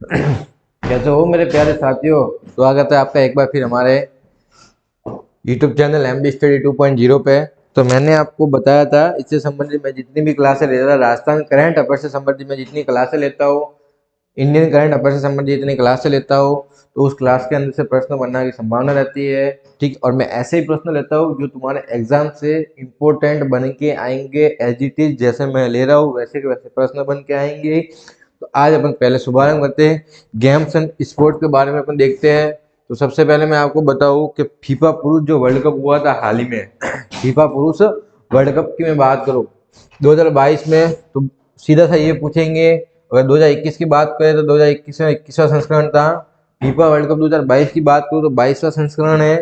कैसे हो मेरे प्यारे साथियों। स्वागत है आपका एक बार फिर हमारे YouTube चैनल MB स्टडी 2.0 पे। तो मैंने आपको बताया था इससे संबंधित मैं जितनी भी क्लासें लेता था, राजस्थान करंट अफेयर से संबंधित मैं जितनी क्लासें लेता हूँ, इंडियन करंट अफेयर से संबंधित जितनी क्लासें लेता हूँ, तो उस क्लास के अंदर से प्रश्न बनने की संभावना रहती है। ठीक, और मैं ऐसे ही प्रश्न लेता हूँ जो तुम्हारे एग्जाम से इम्पोर्टेंट बन के आएंगे। एज इट इज जैसे मैं ले रहा हूँ वैसे के वैसे प्रश्न बन के आएंगे। तो आज अपन पहले शुभारंभ करते हैं, गेम्स एंड स्पोर्ट के बारे में अपन देखते हैं। तो सबसे पहले मैं आपको बताऊं कि फीफा पुरुष जो वर्ल्ड कप हुआ था हाल ही में, फीफा पुरुष वर्ल्ड कप की मैं बात करूं 2022 में, तो सीधा सा ये पूछेंगे। अगर 2021 की बात करें तो 2021 में 21वां संस्करण था। फीफा वर्ल्ड कप 2022 की बात करूं तो 22वां संस्करण है।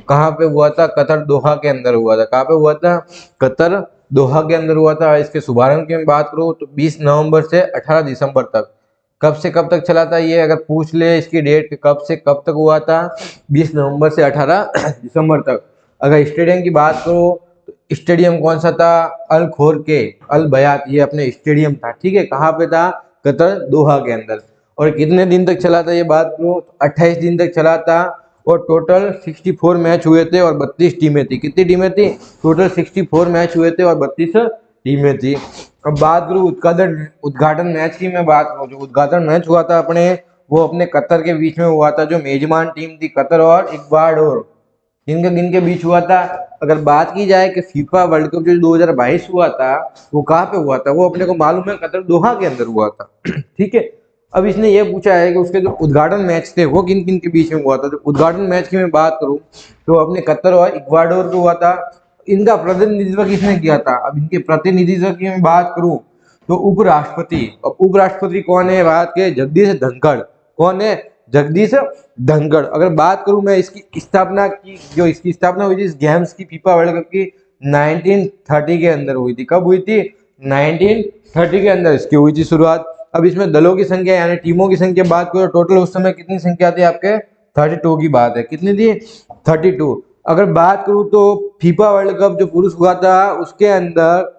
कहाँ पे हुआ था? कतर दोहा के अंदर हुआ था। कहाँ पे हुआ था? कतर दोहा के अंदर हुआ था। इसके शुभारंभ की मैं बात करूं तो 20 नवंबर से 18 दिसंबर तक। कब से कब तक चला था ये अगर पूछ ले इसकी डेट, कब से कब तक हुआ था? 20 नवंबर से 18 दिसंबर तक। अगर स्टेडियम की बात करो तो स्टेडियम कौन सा था? अल खोर के अल बयात, ये अपने स्टेडियम था। ठीक है, कहाँ पे था? कतर दोहा के अंदर। और कितने दिन तक चला था ये बात करो तो 28 दिन तक चला था। और टोटल 64 मैच हुए थे और 32 टीमें थी। कितनी टीमें थी? टोटल 64 मैच हुए थे और 32 टीमें थी। अब बात करूँ उद्घाटन मैच की मैं बात करूँ, जो उद्घाटन मैच हुआ था वो अपने कतर के बीच में हुआ था। जो मेजबान टीम थी कतर और इक्वाडोर, किनके बीच हुआ था? अगर बात की जाए कि फीफा वर्ल्ड कप जो 2022 हुआ था वो कहाँ पे हुआ था, वो अपने को मालूम है, कतर दोहा के अंदर हुआ था। ठीक है, अब इसने ये पूछा है कि उसके जो उद्घाटन मैच थे वो किन किन के बीच में हुआ था। तो उद्घाटन मैच की मैं बात करूं तो अपने कतर और इक्वाडोर को हुआ था। इनका प्रतिनिधित्व किसने किया था? अब इनके प्रतिनिधित्व की मैं बात करूं तो उपराष्ट्रपति। अब उपराष्ट्रपति कौन है भारत के? जगदीश धनखड़। कौन है? जगदीश धनखड़। अगर बात करूं मैं इसकी स्थापना की, जो इसकी स्थापना हुई थी इस गेम्स की, फीफा वर्ल्ड कप की, 1930 के अंदर हुई थी। कब हुई थी? 1930 के अंदर इसकी हुई थी शुरुआत। अब इसमें दलों की संख्या यानी टीमों की संख्या बात करो, टोटल उस समय कितनी संख्या थी आपके? 32 की बात है। कितनी थी? 32। अगर बात करूं तो फीफा वर्ल्ड कप जो पुरुष हुआ था उसके अंदर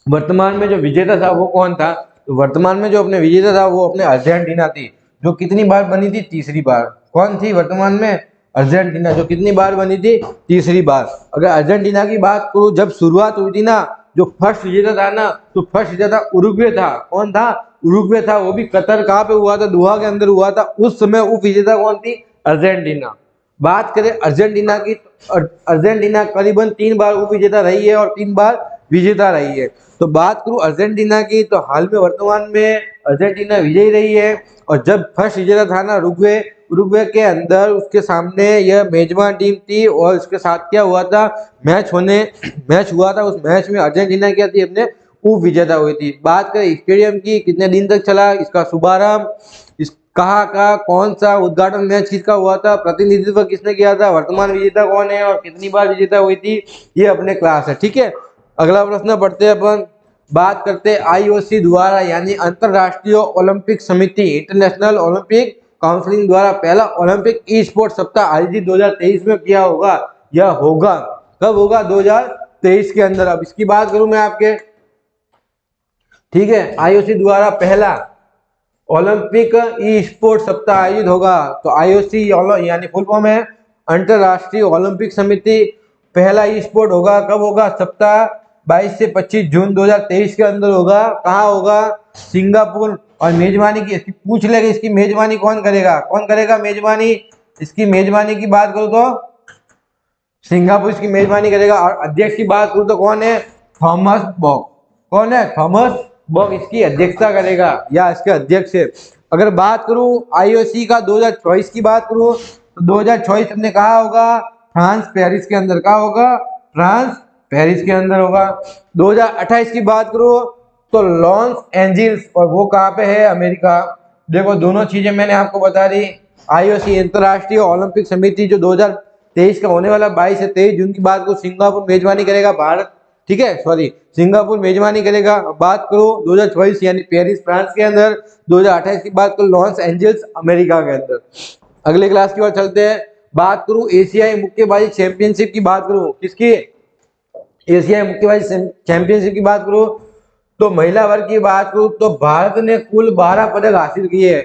वर्तमान में जो विजेता था वो कौन था? तो वर्तमान में जो अपने विजेता था वो अपने अर्जेंटीना थी, जो कितनी बार बनी थी? तीसरी बार। कौन थी वर्तमान में? अर्जेंटीना, जो कितनी बार बनी थी? तीसरी बार। अगर अर्जेंटीना की बात करूं, जब शुरुआत हुई थी ना, जो फर्स्ट विजेता था ना, तो फर्स्ट विजेता उरुग्वे था। कौन था? उरुग्वे था। वो भी कतर कहाँ पे हुआ था? दोहा के अंदर हुआ था। उस समय उप विजेता कौन थी? अर्जेंटीना। बात करें अर्जेंटीना की तो अर्जेंटीना करीबन 3 बार उप विजेता रही है और 3 बार विजेता रही है। तो बात करूं अर्जेंटीना की तो हाल में वर्तमान में अर्जेंटीना विजयी रही है। और जब फर्स्ट विजेता था ना उरुग्वे, उरुग्वे के अंदर उसके सामने यह मेजबान टीम थी और इसके साथ क्या हुआ था? मैच हुआ था। उस मैच में अर्जेंटीना क्या थी? अपने उप विजेता हुई थी। बात करें स्टेडियम की, कितने दिन तक चला इसका शुभारंभ, इस कहाँ का कौन सा उद्घाटन मैच किसका हुआ था, प्रतिनिधित्व किसने किया था, वर्तमान विजेता कौन है और कितनी बार विजेता हुई थी, ये अपने क्लास है। ठीक है, अगला प्रश्न पढ़ते हैं अपन। बात करते हैं आईओसी द्वारा यानी अंतरराष्ट्रीय ओलंपिक समिति, इंटरनेशनल ओलंपिक काउंसिल द्वारा पहला ओलंपिक ई स्पोर्ट सप्ताह आयोजित 2023 में किया होगा या होगा। कब होगा? 2023 के अंदर। अब इसकी बात करूं मैं आपके, ठीक है, आईओसी द्वारा पहला ओलंपिक ई स्पोर्ट सप्ताह आयोजित होगा। तो आईओसी यानी फुल फॉर्म है अंतरराष्ट्रीय ओलंपिक समिति। पहला ई स्पोर्ट होगा कब होगा? सप्ताह 22 से 25 जून 2023 के अंदर होगा। कहाँ होगा? सिंगापुर। और मेजबानी की इसकी पूछ लेगा, इसकी मेजबानी कौन करेगा? कौन करेगा मेजबानी? इसकी मेजबानी की बात करूं तो सिंगापुर इसकी मेजबानी करेगा। और अध्यक्ष की बात करूं तो कौन है? थॉमस बॉक। कौन है? थॉमस बॉक इसकी अध्यक्षता करेगा या इसके अध्यक्ष है। अगर बात करूं आईओसी का 2024 की बात करूं तो 2024 हमने कहा होगा फ्रांस पेरिस के अंदर। कहा होगा? फ्रांस पेरिस के अंदर होगा। 2028 की बात करूं तो लॉस एंजिल्स, और वो कहाँ पे है? अमेरिका। देखो दोनों चीजें मैंने आपको बता दी। आईओसी अंतरराष्ट्रीय ओलंपिक समिति जो 2023 का होने वाला 22 से 23 जून की बात को सिंगापुर मेजबानी करेगा भारत, ठीक है, सॉरी, सिंगापुर मेजबानी करेगा। बात करो 2024 यानी पेरिस फ्रांस के अंदर, 2028 की बात करो लॉस एंजल्स अमेरिका के अंदर। अगले क्लास की ओर चलते हैं। बात करूं एशियाई मुक्केबाजी चैंपियनशिप की बात करूं, किसकी? एशियाई मुक्केबाजी चैंपियनशिप की बात करूं तो महिला वर्ग की बात करूं तो भारत ने कुल 12 पदक हासिल किए।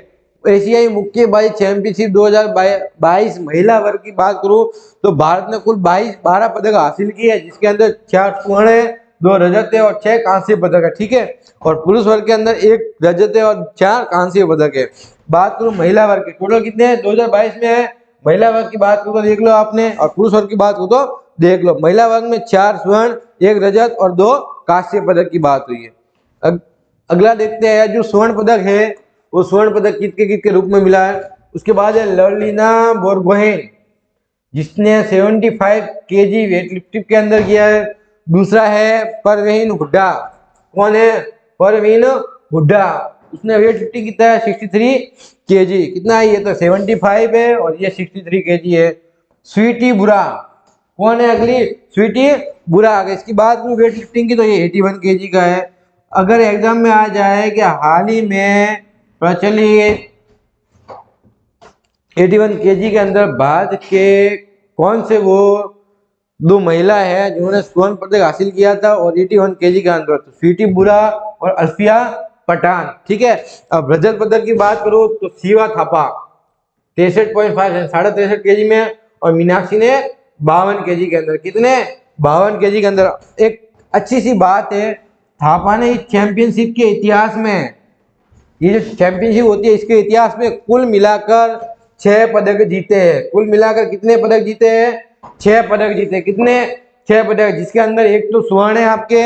एशियाई मुक्केबाजी चैंपियनशिप 2022 महिला वर्ग की बात करूं तो भारत ने कुल 12 पदक हासिल किए हैं, जिसके अंदर 4 स्वर्ण है, 2 रजत है और 6 कांस्य पदक है। ठीक है, और पुरुष वर्ग के अंदर 1 रजत है और 4 कांस्य पदक है। बात करूं महिला वर्ग के, टोटल कितने हैं 2022 में है। महिला वर्ग की बात करूं तो देख लो आपने, और पुरुष वर्ग की बात करूं तो देख लो। महिला वर्ग में 4 स्वर्ण, 1 रजत और 2 कांस्य पदक की बात हुई है। अगला देखते हैं, जो स्वर्ण पदक है वो स्वर्ण पदक किसके रूप में मिला है। उसके बाद है लवलीना बोरगोहेन, जिसने 75 केजी वेट लिफ्टिंग के अंदर किया है। दूसरा है परवीन हुड्डा, कौन है परवीन हुड्डा, उसने वेट लिफ्टिंग कितना है 63 केजी, कितना है ये तो 75 है और ये 63 केजी है। स्वीटी बुरा, कौन है अगली स्वीटी बुरा, इसकी बात करूं वेट लिफ्टिंग की तो ये 81 केजी का है। अगर एग्जाम में आ जाए कि हाल ही में प्रचलित 81 केजी के अंदर भारत के कौन से वो 2 महिला है जिन्होंने स्वर्ण पदक हासिल किया था और 81 केजी के अंदर, तो स्वीटी बुरा और अल्फिया पठान। ठीक है, अब रजत पदक की बात करो तो शिवा थापा 63.5 63 केजी में, और मीनाक्षी ने 52 केजी के अंदर, कितने 52 केजी के अंदर। एक अच्छी सी बात है, थापा ने इस चैंपियनशिप के इतिहास में, ये जो चैंपियनशिप होती है इसके इतिहास में कुल मिलाकर 6 पदक जीते हैं। कुल मिलाकर कितने पदक जीते हैं 6 पदक जीते। कितने 6 पदक, जिसके अंदर 1 तो स्वर्ण है आपके,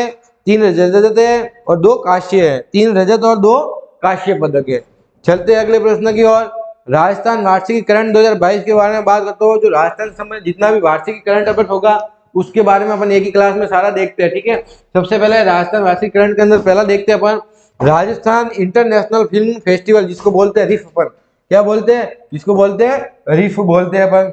3 रजत है और 2 कांस्य है, 3 रजत और 2 कांस्य पदक है। चलते अगले प्रश्न की ओर। राजस्थान वार्षिकीकरण 2022 के बारे में बात करते हो। जो राजस्थान से संबंधित जितना भी वार्षिकीकरण अफेयर होगा उसके बारे में अपन एक ही क्लास में सारा देखते हैं। ठीक है, सबसे पहले राजस्थान वार्षिकीकरण के अंदर पहला देखते हैं अपन राजस्थान इंटरनेशनल फिल्म फेस्टिवल, जिसको बोलते हैं रिफ। अपन क्या बोलते हैं, जिसको बोलते हैं रिफ बोलते हैं अपन,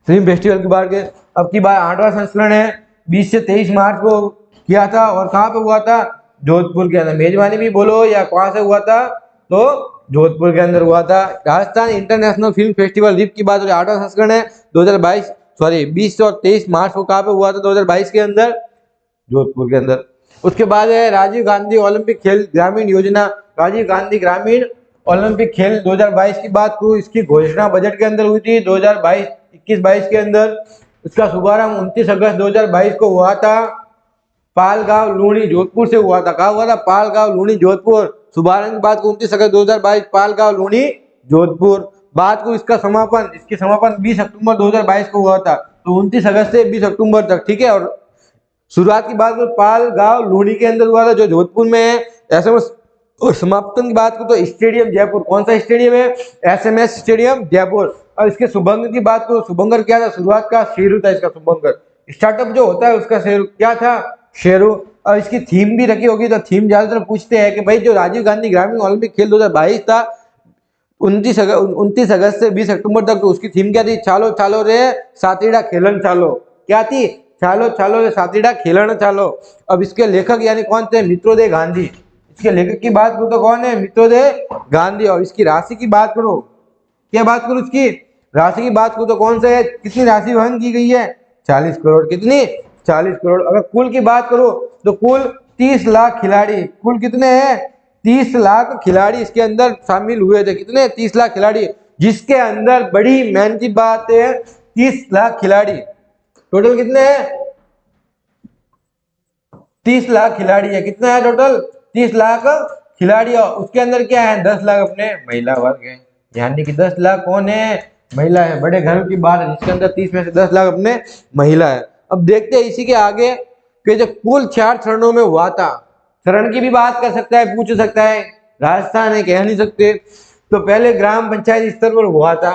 फिल्म फेस्टिवल की बात के। अब की बार 8वां संस्करण है, 20 से 23 मार्च को किया था और कहाँ पे हुआ था, जोधपुर के अंदर। मेजबानी भी बोलो या कहाँ से हुआ था, तो जोधपुर के अंदर हुआ था। राजस्थान इंटरनेशनल फिल्म फेस्टिवल रिफ की बात हो रही है, 8वां संस्करण है 2022 सॉरी 20 और 23 मार्च को कहाँ पे हुआ था 2022 के अंदर, जोधपुर के अंदर। उसके बाद है राजीव गांधी ओलंपिक खेल ग्रामीण योजना, राजीव गांधी ग्रामीण ओलंपिक खेल 2022 की बात करूँ, इसकी घोषणा बजट के अंदर हुई थी 2021-22 के अंदर। इसका शुभारंभ 29 अगस्त 2022 को हुआ था, पालगांव लूणी जोधपुर से हुआ था। कहा हुआ था, पालगांव लूणी जोधपुर। शुभारंभ की बात को 29 अगस्त 2022 पालगांव लूणी जोधपुर। बात को इसका समापन, इसकी समापन 20 अक्टूबर 2022 को हुआ था, तो 29 अगस्त से 20 अक्टूबर तक। ठीक है, और शुरुआत की बात करो पालगांव लूणी के अंदर हुआ था जो जोधपुर में है ऐसे में। और समापन की बात करो तो स्टेडियम जयपुर, कौन सा स्टेडियम है, एसएमएस स्टेडियम जयपुर। और इसके शुभंकर की बात करो, शुभंकर क्या था, शुरुआत का शेरू था इसका शुभंकर, स्टार्टअप जो होता है उसका शेरू क्या था, शेरू। और इसकी थीम भी रखी होगी, तो थीम ज्यादातर पूछते हैं कि भाई जो राजीव गांधी ग्रामीण ओलंपिक खेल 2022 था 29 अगस्त से 20 अक्टूबर तक, तो उसकी थीम क्या थी, चालो चालो रे सातीड़ा खेलन चालो। क्या थी, चालो चालो रे सातीड़ा खेलन चालो। अब इसके लेखक यानी कौन थे, मित्रोदय गांधी। इसके लेखक की बात करो तो कौन है, मित्रोदय गांधी। और इसकी राशि की बात करो, क्या बात करो इसकी राशि की बात करो तो कौन सा है, कितनी राशि वहन की गई है 40 करोड़। कितनी 40 करोड़। अगर कुल की बात करो तो कुल 30 लाख खिलाड़ी, कुल कितने हैं 30 लाख खिलाड़ी इसके अंदर शामिल हुए थे। कितने 30 लाख खिलाड़ी, जिसके अंदर बड़ी मेहनत की बात है 30 लाख खिलाड़ी। टोटल कितने हैं 30 लाख खिलाड़ी है। कितना है टोटल 30 लाख खिलाड़ी। उसके अंदर क्या है 10 लाख अपने महिला वर्ग है, यानी कि 10 लाख कौन है, महिला है। बड़े घरों की बात है जिसके अंदर 30 में से 10 लाख अपने महिला है। अब देखते हैं इसी के आगे कि जो कुल 4 चरणों में हुआ था, चरण की भी बात कर सकता है, पूछ सकता है, राजस्थान है कह नहीं सकते। तो पहले ग्राम पंचायत स्तर पर हुआ था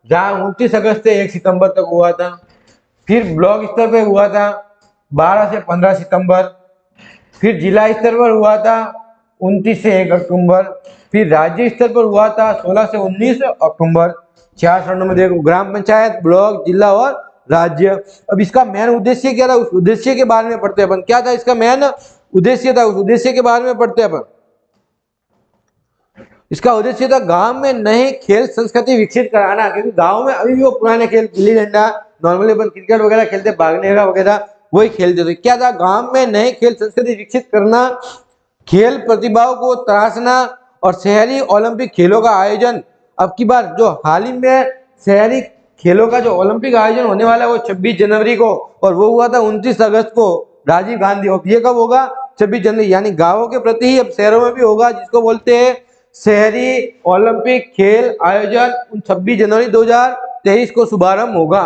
जहाँ 29 अगस्त से 1 सितंबर तक हुआ था। फिर ब्लॉक स्तर पर हुआ था 12 से 15 सितंबर। फिर जिला स्तर पर हुआ था 29 से 1 अक्टूबर। फिर राज्य स्तर पर हुआ था 16 से 19 अक्टूबर। 4 चरणों में देखो, ग्राम पंचायत, ब्लॉक, जिला और राज्य। अब इसका मेन उद्देश्य क्या था, उस उद्देश्य के बारे में पढ़ते हैं अपन। क्या था इसका मेन उद्देश्य था, उस उद्देश्य के बारे में पढ़ते हैं अपन। इसका उद्देश्य था गांव में नए खेल संस्कृति विकसित कराना, क्योंकि गांव में अभी भी वो पुराने खेल, गिल्ली डंडा, नॉर्मली अपन क्रिकेट वगैरह खेलते, भागने का वगैरह वही खेलते थे। क्या था, गांव में नए खेल संस्कृति विकसित करना, खेल प्रतिभाओं को तराशना और शहरी ओलंपिक खेलों का आयोजन अब की बार जो हाल ही में शहरी खेलों का जो ओलंपिक आयोजन होने वाला है वो 26 जनवरी को, और वो हुआ था 29 अगस्त को राजीव गांधी। और ये कब होगा? 26 जनवरी, यानी गांवों के प्रति ही अब शहरों में भी होगा, जिसको बोलते हैं शहरी ओलंपिक खेल आयोजन। 26 जनवरी 2023 को शुभारंभ होगा।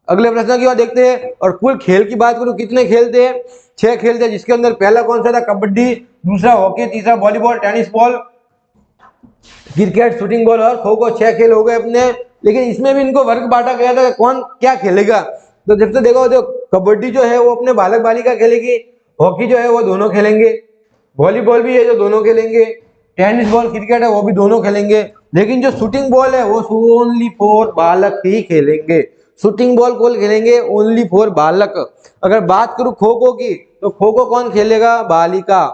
अगले प्रश्न की ओर देखते हैं। और कुल खेल की बात करूं, कितने खेल थे? 6 खेल थे, जिसके अंदर पहला कौन सा था? कबड्डी, दूसरा हॉकी, तीसरा volleyball, tennis ball, cricket, shooting ball और खो खो। 6 खेल हो गए अपने। लेकिन इसमें भी इनको वर्ग बांटा गया था, कौन क्या खेलेगा। तो जब से देखो, जो कबड्डी जो है वो अपने बालक बालिका खेलेगी, हॉकी जो है वो दोनों खेलेंगे, वॉलीबॉल भी है जो दोनों खेलेंगे, टेनिस बॉल क्रिकेट है वो भी दोनों खेलेंगे। लेकिन जो शूटिंग बॉल है वो ओनली फॉर बालक ही खेलेंगे। शूटिंग बॉल कौन खेलेंगे? ओनली फॉर बालक। अगर बात करूं खो खो की, तो खो खो कौन खेलेगा? बालिका।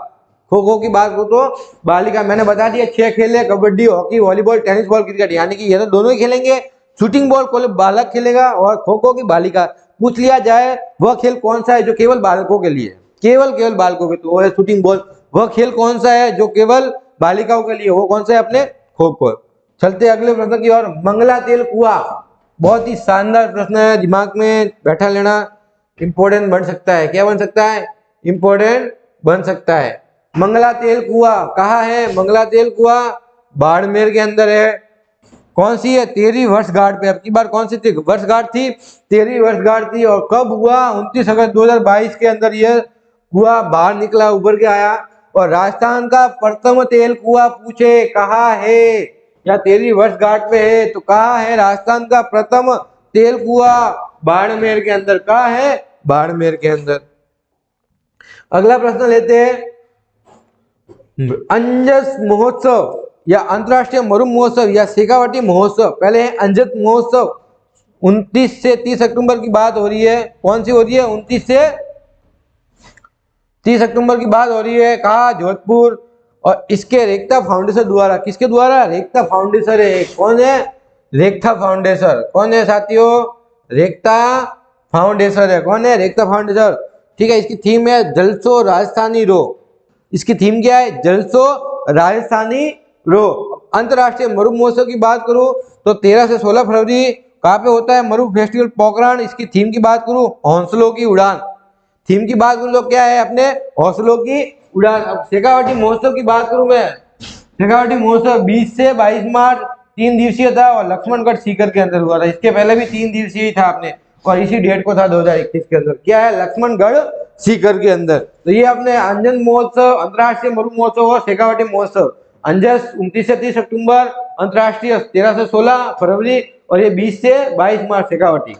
खो खो की बात करूं तो बालिका। मैंने बता दिया 6 खेल है, kabaddi, hockey, volleyball, tennis ball, cricket, यानी कि ये तो दोनों ही खेलेंगे। शूटिंग बॉल को बालक खेलेगा और खो खो की बालिका। पूछ लिया जाए वह खेल कौन सा है जो केवल बालकों के लिए, केवल बालकों के, तो वो है शूटिंग बॉल। वह खेल कौन सा है जो केवल बालिकाओं के लिए, वो कौन सा है? अपने खो खो। चलते अगले प्रश्न की ओर। मंगला तेल कुआं, बहुत ही शानदार प्रश्न है, दिमाग में बैठा लेना, इंपॉर्टेंट बन सकता है। क्या बन सकता है? इंपॉर्टेंट बन सकता है। मंगला तेल कुआं कहाँ है? मंगला तेल कुआं बाड़मेर के अंदर है। कौन सी है? 13वीं वर्षगांठ पे। अब की बार कौन सी थी वर्षगांठ थी? 13वीं वर्षगांठ थी। और कब हुआ? 29 अगस्त 2022 के अंदर यह कुआं बाहर निकला, उभर के आया। और राजस्थान का प्रथम तेल कुआं पूछे कहाँ है, या 13वीं वर्षगांठ पे है तो कहाँ है? राजस्थान का प्रथम तेल कुआं बाड़मेर के अंदर। कहाँ है? बाड़मेर के अंदर। अगला प्रश्न लेते हैं। अंजस महोत्सव या अंतरराष्ट्रीय मरु महोत्सव या शेखावटी महोत्सव, पहले है अंजस महोत्सव, 29 से 30 अक्टूबर की बात हो रही है। कौन सी हो रही है? 29 से 30 अक्टूबर की बात हो रही है। कहा? जोधपुर। और इसके रेखता फाउंडेशन द्वारा, किसके द्वारा? रेखता फाउंडेशन है। कौन है? रेखता फाउंडेशन। कौन है साथियों? रेखता फाउंडेशन है। कौन है? रेखता फाउंडेशन। ठीक है। इसकी थीम है जलसो राजस्थानी रो। इसकी थीम क्या है? जलसो राजस्थानी रो। अंतरराष्ट्रीय मरु महोत्सव की बात करूं तो 13 से 16 फरवरी कहाँ पे होता है? मरु फेस्टिवल पोखरण। इसकी थीम की बात करूं, हौसलों की उड़ान। थीम की बात करूं तो क्या है? अपने हौसलों की उड़ान। अब शेखावटी महोत्सव की बात करूं मैं, शेखावटी महोत्सव 20 से 22 मार्च 3 दिवसीय था और लक्ष्मणगढ़ सीकर के अंदर हुआ था। इसके पहले भी 3 दिवसीय ही था अपने, और इसी डेट को था 2021 के अंदर। क्या है? लक्ष्मणगढ़ सीकर के अंदर। तो ये अपने अंजन महोत्सव, अंतरराष्ट्रीय मरु महोत्सव और शेखावटी महोत्सव। अंजस 29 से 30 अक्टूबर, अंतरराष्ट्रीय 13 से 16 फरवरी, और ये 20 से 22 मार्च शेखावटी।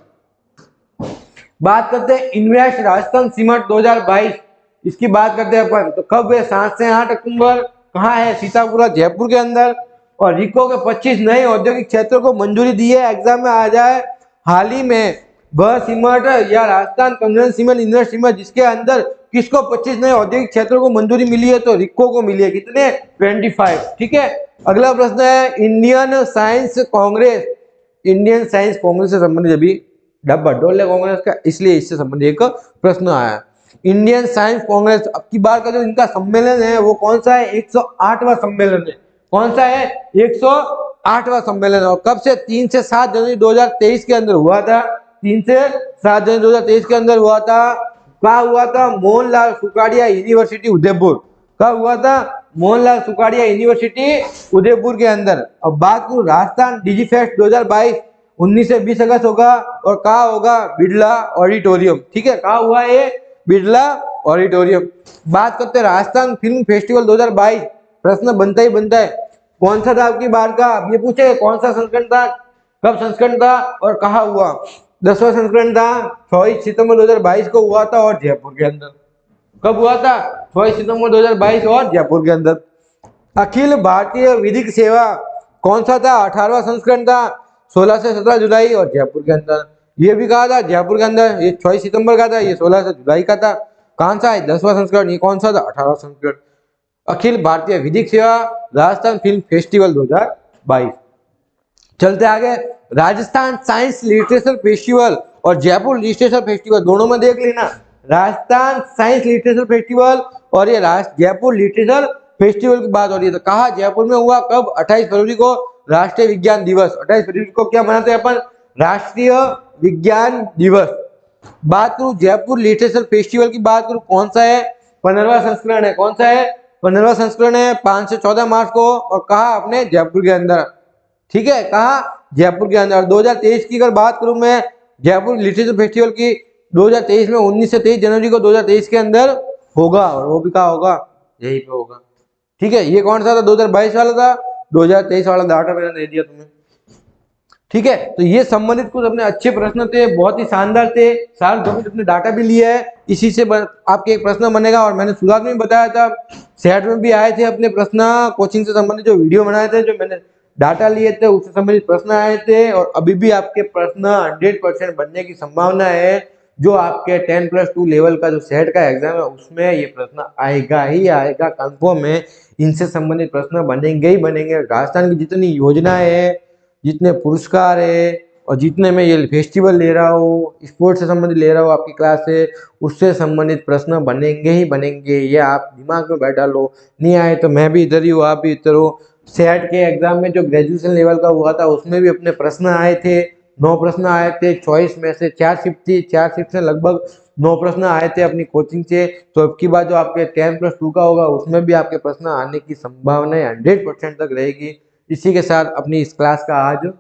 बात करते हैं इन्वेस्ट राजस्थान सीमेंट 2022, इसकी बात करते हैं अपन। तो कब है? 7 से 8 अक्टूबर। कहाँ है? सीतापुरा जयपुर के अंदर। और रिको के 25 नए औद्योगिक क्षेत्रों को मंजूरी दी है। एग्जाम में आ जाए हाल ही में वह सीमेंट या राजस्थान कंगन सीमेंट इन्वेस्ट सीमेंट, जिसके अंदर किसको 25 नए औद्योगिक क्षेत्रों को मंजूरी मिली है? तो रिको को मिली है। कितने? 25। ठीक है। अगला प्रश्न है Indian science Congress. Indian science Congress से संबंधित अभी डब्बा डोले कांग्रेस का, इसलिए इससे संबंधित एक प्रश्न आया। इंडियन साइंस कांग्रेस अब की बार का जो इनका सम्मेलन है वो कौन सा है? 108वां सम्मेलन है। कौन सा है? 108वां सम्मेलन। और कब से? 3 से 7 जनवरी 2023 के अंदर हुआ था। 3 से 7 जनवरी 2023 के अंदर हुआ था। कहा हुआ था? मोहनलाल सुखाड़िया यूनिवर्सिटी उदयपुर। कब हुआ था? मोहनलाल सुखाड़िया यूनिवर्सिटी उदयपुर के अंदर। अब बात करूं राजस्थान डिजी फेस्ट 2022, 19 से 20 अगस्त होगा। और कहा होगा? बिरला ऑडिटोरियम। ठीक है। कहा हुआ है? बिरला ऑडिटोरियम। बात करते हैं राजस्थान फिल्म फेस्टिवल 2022। प्रश्न बनता ही बनता है, कौन सा था आपकी बार का? ये पूछे कौन सा संस्करण था, कब संस्करण था और कहा हुआ? 10वां संस्करण था। 24 सितंबर 2022 को हुआ था और जयपुर के अंदर। कब हुआ था? 24 सितंबर 2022 और जयपुर के अंदर। अखिल भारतीय विधिक सेवा कौन सा था? 18वां संस्करण था। 16 से 17 जुलाई और जयपुर के अंदर। ये भी कहा था जयपुर के अंदर। ये 24 सितंबर का था, ये 16 से जुलाई का था। कौन सा है? 10वां संस्करण। ये कौन सा था? 18वां संस्करण। अखिल भारतीय विधिक सेवा राजस्थान फिल्म फेस्टिवल 2022। चलते आगे। राजस्थान साइंस लिटरेचर फेस्टिवल और जयपुर लिटरेचर फेस्टिवल, दोनों में देख लेना। राजस्थान साइंस लिटरेचर फेस्टिवल और ये जयपुर लिटरेचर फेस्टिवल की बात हो रही है। तो कहा? जयपुर में हुआ। कब? 28 फरवरी को राष्ट्रीय विज्ञान दिवस, 28 फरवरी को क्या मनाते हैं अपन? राष्ट्रीय विज्ञान दिवस। बात करूं जयपुर लिटरेचर फेस्टिवल की, बात करूं कौन सा है? 15वां संस्करण है। कौन सा है? 15वां संस्करण है, 5 से 14 मार्च को, और कहा अपने जयपुर के अंदर। ठीक है, कहा जयपुर के अंदर। 2023 की अगर बात करूं मैं जयपुर लिटरेचर फेस्टिवल की, 2023 में 19 से 23 जनवरी को 2023 के अंदर होगा, और वो भी कहा होगा? यही पे होगा। ठीक है, ये कौन सा था? 2022 वाला था, 2023 वाला डाटा मैंने दे दिया तुम्हें। ठीक है, तो ये संबंधित कुछ अपने अच्छे प्रश्न थे, बहुत ही शानदार थे। सार जो अपने डाटा भी लिया है, इसी से आपके एक प्रश्न बनेगा। और मैंने शुरुआत में बताया था, सेट में भी आए थे अपने प्रश्न, कोचिंग से संबंधित जो वीडियो बनाए थे, जो मैंने डाटा लिए थे, उससे संबंधित प्रश्न आए थे। और अभी भी आपके प्रश्न 100% बनने की संभावना है। जो आपके 10+2 लेवल का जो सेट का एग्जाम है, उसमें ये प्रश्न आएगा ही आएगा, कंफर्म है। इनसे संबंधित प्रश्न बनेंगे ही बनेंगे। राजस्थान की जितनी योजनाएं है, जितने पुरस्कार है, और जितने में ये फेस्टिवल ले रहा हो, स्पोर्ट्स से संबंधित ले रहा हो आपकी क्लास से, उससे संबंधित प्रश्न बनेंगे ही बनेंगे। ये आप दिमाग में बैठा लो। नहीं आए तो मैं भी इधर ही हूँ, आप भी इधर हो। सेट के एग्जाम में जो ग्रेजुएशन लेवल का हुआ था, उसमें भी अपने प्रश्न आए थे, 9 प्रश्न आए थे। चॉइस में से 4 शिफ्ट थी, 4 शिफ्ट से लगभग 9 प्रश्न आए थे अपनी कोचिंग से। तो अब की बात जो आपके 10+2 का होगा, उसमें भी आपके प्रश्न आने की संभावना 100% तक रहेगी। इसी के साथ अपनी इस क्लास का आज